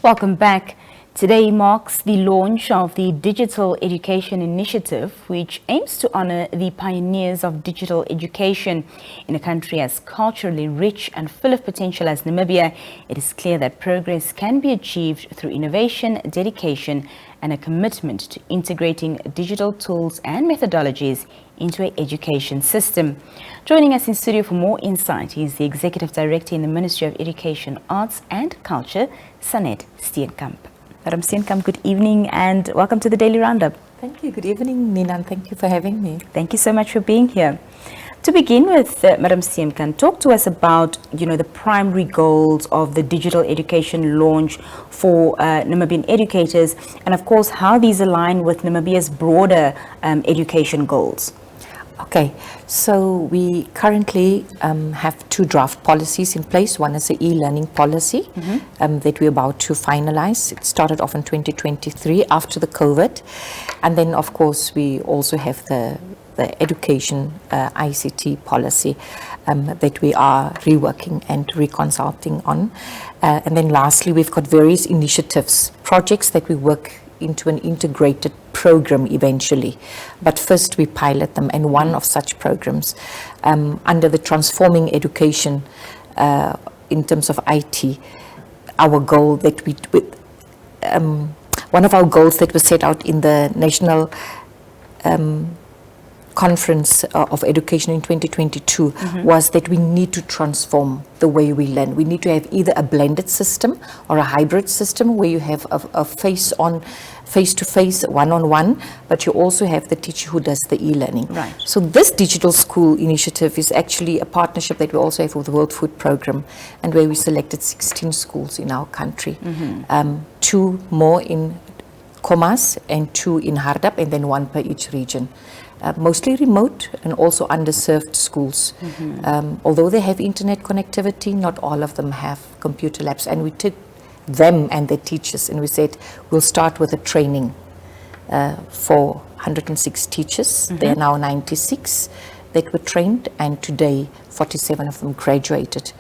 Welcome back. Today marks the launch of the Digital Education Initiative, which aims to honor the pioneers of digital education. In a country as culturally rich and full of potential as Namibia, it is clear that progress can be achieved through innovation, dedication, and a commitment to integrating digital tools and methodologies into an education system. Joining us in studio for more insight is the Executive Director in the Ministry of Education, Arts and Culture, Sanet Steenkamp. Madam Steenkamp, good evening and welcome to the Daily Roundup. Thank you. Good evening, Nina, and thank you for having me. Thank you so much for being here. To begin with, Madam Steenkamp, talk to us about, the primary goals of the digital education launch for Namibian educators, and of course, how these align with Namibia's broader education goals. Okay, so we currently have two draft policies in place. One is the e-learning policy that we're about to finalize. It started off in 2023 after the COVID. And then, of course, we also have the education ICT policy that we are reworking and reconsulting on. And then lastly, we've got various initiatives, projects that we work into an integrated program eventually. But first we pilot them, and one of such programs under the Transforming Education in terms of IT, our goal that one of our goals that was set out in the National Conference of Education in 2022 was that we need to transform the way we learn. We need to have either a blended system or a hybrid system where you have a face-to-face, one-on-one, but you also have the teacher who does the e-learning. Right. So this digital school initiative is actually a partnership that we also have with the World Food Programme, and where we selected 16 schools in our country, 2 more in Khomas and 2 in Hardap, and then 1 per each region. Mostly remote and also underserved schools. Although they have internet connectivity, not all of them have computer labs. And we took them and their teachers and we said, we'll start with a training for 106 teachers. There are now 96 that were trained, and today 47 of them graduated,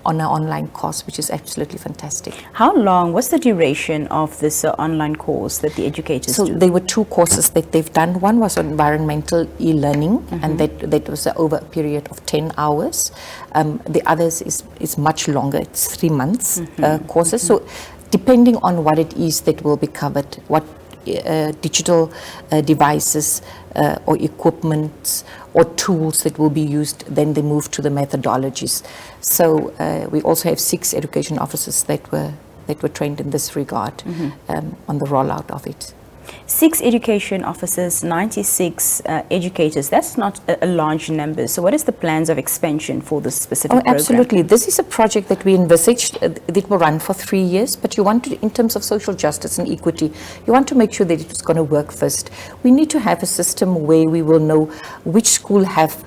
on our online course, which is absolutely fantastic. How long was the duration of this online course that the educators do? So there were 2 courses that they've done. One was on environmental e-learning, and that was over a period of 10 hours. The others is much longer. It's 3 months courses. So depending on what it is that will be covered, what digital devices or equipment or tools that will be used, then they move to the methodologies. So we also have 6 education officers that were trained in this regard on the rollout of it. 6 education officers, 96 educators. That's not a large number. So what is the plans of expansion for this specific program? Absolutely. This is a project that we envisaged that will run for 3 years, but you want to, in terms of social justice and equity, you want to make sure that it's going to work first. We need to have a system where we will know which school have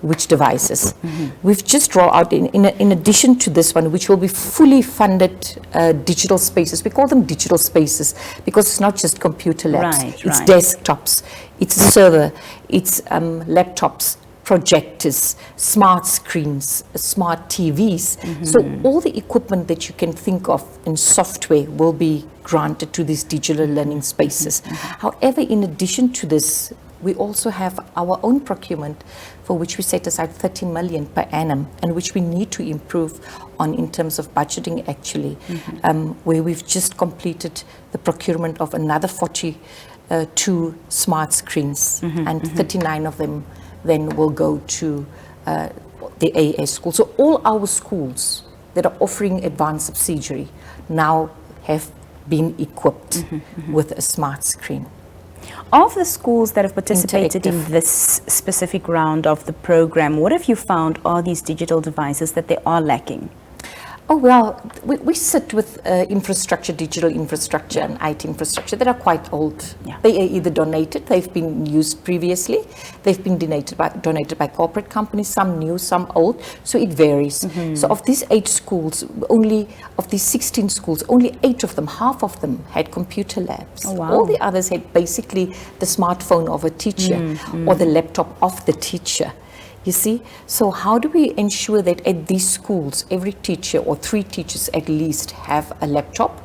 which devices. We've just rolled out, in addition to this one, which will be fully funded digital spaces. We call them digital spaces because it's not just computer labs. It's desktops, it's a server, it's laptops, projectors, smart screens, smart TVs. So all the equipment that you can think of in software will be granted to these digital learning spaces. However, in addition to this, we also have our own procurement for which we set aside 30 million per annum, and which we need to improve on in terms of budgeting actually, where we've just completed the procurement of another 42 smart screens, and 39 of them then will go to the AS school. So all our schools that are offering advanced subsidiary now have been equipped with a smart screen. Of the schools that have participated in this specific round of the program, what have you found are these digital devices that they are lacking? Oh, well, we sit with infrastructure, digital infrastructure and IT infrastructure that are quite old. Yeah. They are either donated, they've been used previously, they've been donated by corporate companies, some new, some old, so it varies. So of these 8 schools, of these 16 schools, only 8 of them, half of them had computer labs. Oh, wow. All the others had basically the smartphone of a teacher or the laptop of the teacher. You see? So how do we ensure that at these schools, every teacher or 3 teachers at least have a laptop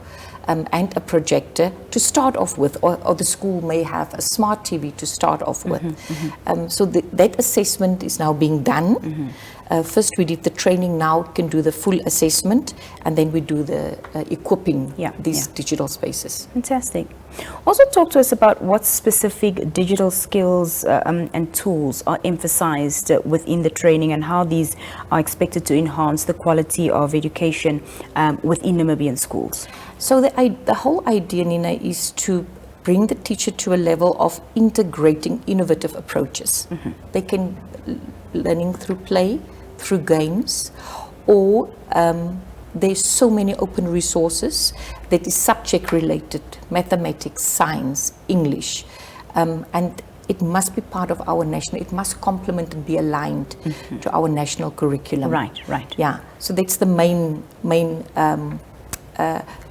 and a projector to start off with, or the school may have a smart TV to start off with. So that assessment is now being done. First we did the training, now can do the full assessment, and then we do the equipping these digital spaces. Fantastic. Also talk to us about what specific digital skills and tools are emphasized within the training, and how these are expected to enhance the quality of education within Namibian schools. So the whole idea, Nina, is to bring the teacher to a level of integrating innovative approaches. They can learning through play, through games, or there's so many open resources that is subject related, mathematics, science, English, and it must be part of our national, it must complement and be aligned to our national curriculum. Right. Yeah, so that's the main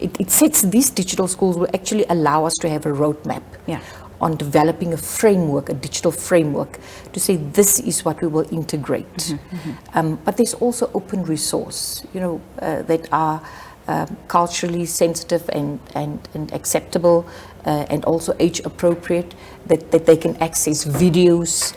it sets, these digital schools will actually allow us to have a roadmap on developing a framework, a digital framework, to say this is what we will integrate. But there's also open resource, that are culturally sensitive and acceptable, and also age appropriate, that they can access videos,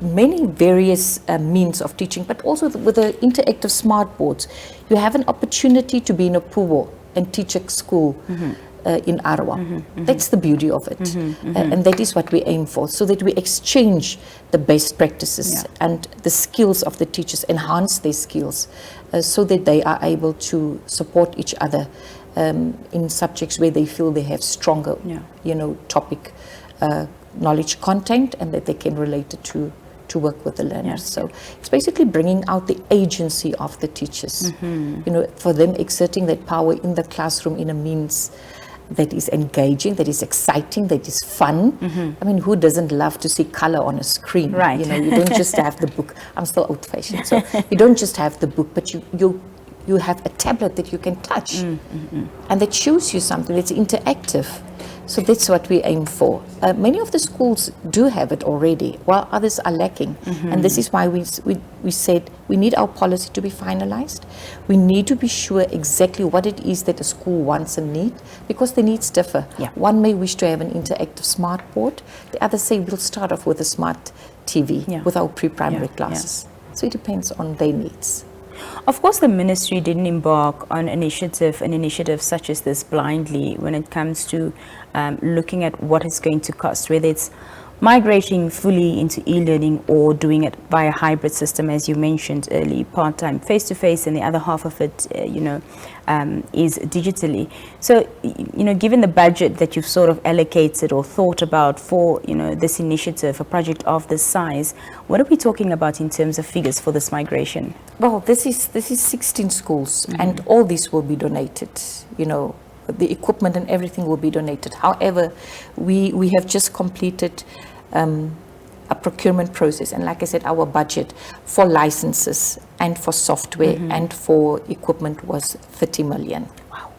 many various means of teaching, but also with the interactive smart boards. You have an opportunity to be in a Puwo and teach at school in Arawa. That's the beauty of it. And that is what we aim for, so that we exchange the best practices and the skills of the teachers, enhance their skills, so that they are able to support each other in subjects where they feel they have stronger, topic knowledge content, and that they can relate it to work with the learners. So it's basically bringing out the agency of the teachers, for them exerting that power in the classroom in a means that is engaging, that is exciting, that is fun. I mean, who doesn't love to see color on a screen? Right. You don't just have the book. I'm still old-fashioned, so you don't just have the book, but you have a tablet that you can touch, and that shows you something that's interactive. So that's what we aim for. Many of the schools do have it already, while others are lacking. And this is why we said we need our policy to be finalized. We need to be sure exactly what it is that a school wants and needs, because the needs differ. One may wish to have an interactive smart board. The other say we'll start off with a smart TV with our pre-primary classes. So it depends on their needs. Of course, the ministry didn't embark on an initiative such as this blindly when it comes to looking at what it's going to cost, whether it's migrating fully into e-learning or doing it via hybrid system, as you mentioned early, part-time, face-to-face, and the other half of it, is digitally. So, given the budget that you've sort of allocated or thought about for, this initiative, a project of this size, what are we talking about in terms of figures for this migration? Well, this is 16 schools, and all these will be donated. The equipment and everything will be donated. However, we have just completed a procurement process, and like I said, our budget for licenses and for software and for equipment was 30 million. Wow.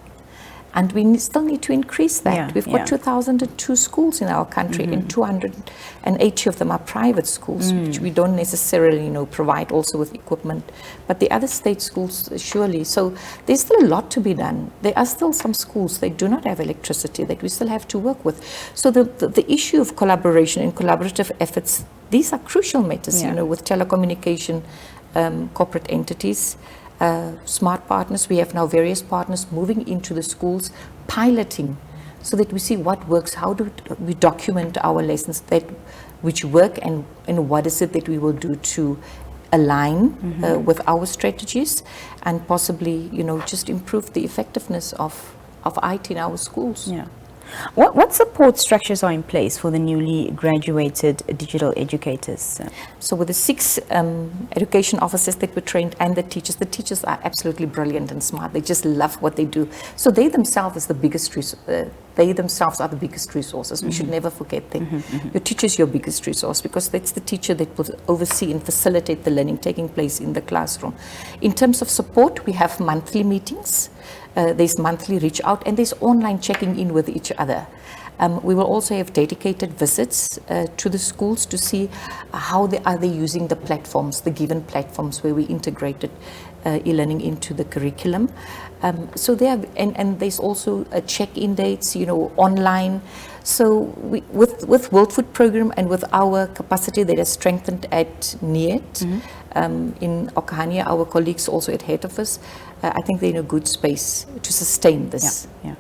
And we still need to increase that. We've got 2,002 schools in our country, and 280 of them are private schools, which we don't necessarily, provide also with equipment, but the other state schools surely. So there's still a lot to be done. There are still some schools that do not have electricity that we still have to work with. So the issue of collaboration and collaborative efforts, these are crucial matters, with telecommunication, corporate entities, smart partners. We have now various partners moving into the schools, piloting, so that we see what works, how do we document our lessons which work, and what is it that we will do to align with our strategies, and possibly, just improve the effectiveness of IT in our schools. What support structures are in place for the newly graduated digital educators? So with the 6 education officers that were trained, and the teachers are absolutely brilliant and smart. They just love what they do. So they themselves are the biggest resources. We should never forget them. Your teacher is your biggest resource, because that's the teacher that will oversee and facilitate the learning taking place in the classroom. In terms of support, we have monthly meetings. There's monthly reach out, and there's online checking in with each other. We will also have dedicated visits to the schools to see how are they using the platforms, the given platforms where we integrated e-learning into the curriculum. So there, and there's also a check-in dates, online. So with World Food Program and with our capacity that is strengthened at NIET, in Okahania, our colleagues also at head office, I think they're in a good space to sustain this. Yeah.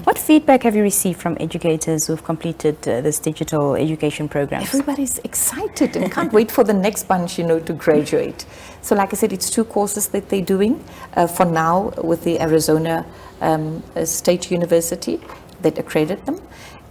What feedback have you received from educators who've completed this digital education program? Everybody's excited and can't wait for the next bunch, to graduate. So like I said, it's 2 courses that they're doing for now with the Arizona State University that accredit them.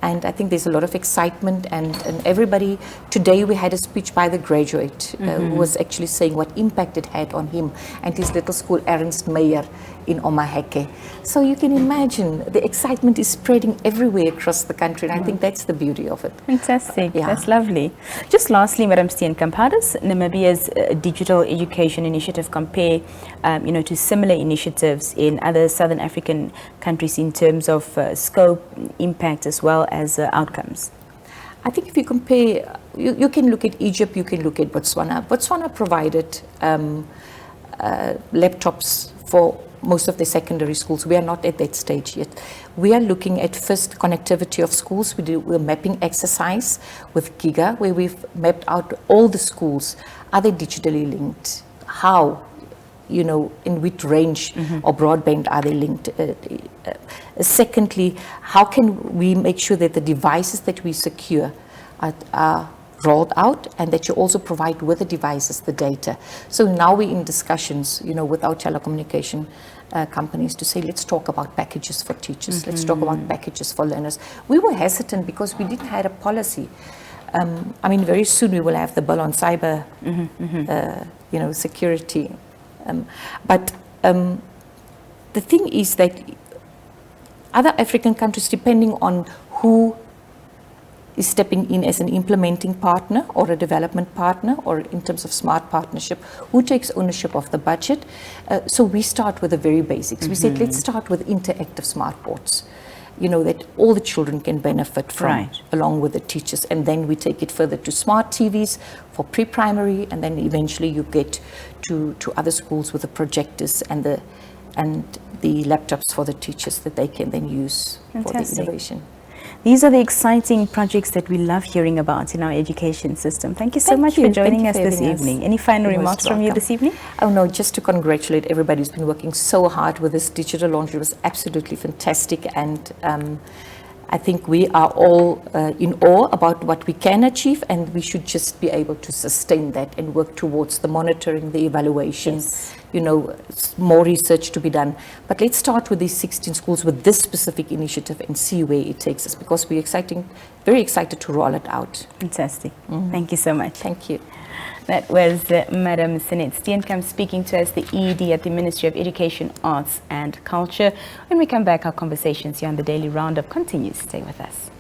And I think there's a lot of excitement and everybody, today we had a speech by the graduate who was actually saying what impact it had on him and his little school, Ernst Meyer in Omaheke. So you can imagine the excitement is spreading everywhere across the country, and I think that's the beauty of it. Fantastic, that's lovely. Just lastly, Madam Steenkamp, how does Namibia's digital education initiative compare to similar initiatives in other Southern African countries in terms of scope, impact, as well as outcomes? I think if you compare, you can look at Egypt, you can look at Botswana. Botswana provided laptops for most of the secondary schools. We are not at that stage yet. We are looking at first connectivity of schools. We're mapping exercise with GIGA, where we've mapped out all the schools. Are they digitally linked? How? In which range or broadband are they linked? Secondly, how can we make sure that the devices that we secure are rolled out, and that you also provide with the devices the data? So now we're in discussions, with our telecommunication companies to say, let's talk about packages for teachers, let's talk about packages for learners. We were hesitant because we didn't have a policy. Very soon we will have the bill on cyber, security. But the thing is that other African countries, depending on who is stepping in as an implementing partner or a development partner, or in terms of smart partnership, who takes ownership of the budget. So we start with the very basics. We said, let's start with interactive smart boards, that all the children can benefit from, along with the teachers. And then we take it further to smart TVs for pre-primary, and then eventually you get to other schools with the projectors and the laptops for the teachers that they can then use for the innovation. These are the exciting projects that we love hearing about in our education system. Thank you so much for joining us this evening. Any final remarks from you this evening? Oh no, just to congratulate everybody who's been working so hard with this digital launch. It was absolutely fantastic, and I think we are all in awe about what we can achieve, and we should just be able to sustain that and work towards the monitoring, the evaluation, more research to be done. But let's start with these 16 schools with this specific initiative and see where it takes us, because we're very excited to roll it out. Fantastic. Thank you so much. Thank you. That was Madam Sanet Steenkamp speaking to us, the ED at the Ministry of Education, Arts and Culture. When we come back, our conversations here on the Daily Roundup continues. Stay with us.